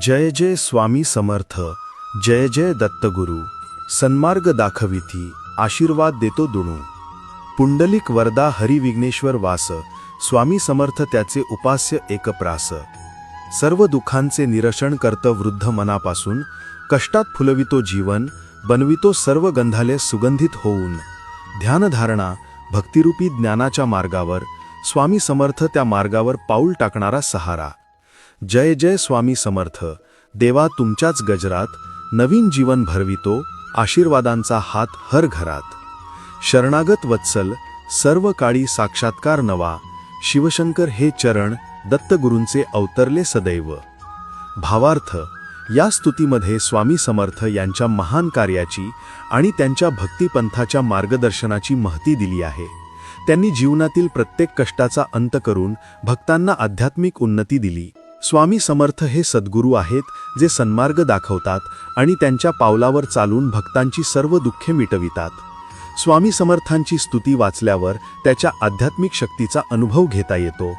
जय जय स्वामी समर्थ, जय जय दत्तगुरु. सन्मार्ग दाखविती, आशीर्वाद देतो दुणू. पुंडलिक वरदा हरी विघ्नेश्वर वास, स्वामी समर्थ त्याचे उपास्य एकप्रास. सर्व दुःखांचे निरसन करत वृद्ध मनापासून, कष्टात फुलवितो जीवन, बनवितो सर्व गंधाले सुगंधित होऊन. ध्यानधारणा भक्तिरूपी ज्ञानाच्या मार्गावर, स्वामी समर्थ त्या मार्गावर पाऊल टाकणारा सहारा. जय जय स्वामी समर्थ. देवा तुमच्याच गजरात नवीन जीवन भरवितो, आशीर्वादांचा हात हर घरात. शरणागत वत्सल सर्व काळी साक्षात्कार नवा, शिवशंकर हे चरण दत्तगुरूंचे अवतरले सदैव. भावार्थ, या स्तुतीमध्ये स्वामी समर्थ यांच्या महान कार्याची आणि त्यांच्या भक्तिपंथाच्या मार्गदर्शनाची महती दिली आहे. त्यांनी जीवनातील प्रत्येक कष्टाचा अंत करून भक्तांना आध्यात्मिक उन्नती दिली. स्वामी समर्थ हे सद्गुरू आहेत, जे सन्मार्ग दाखवतात आणि त्यांच्या पावलावर चालून भक्तांची सर्व दुःखे मिटवितात. स्वामी समर्थांची स्तुती वाचल्यावर त्याच्या आध्यात्मिक शक्तीचा अनुभव घेता येतो.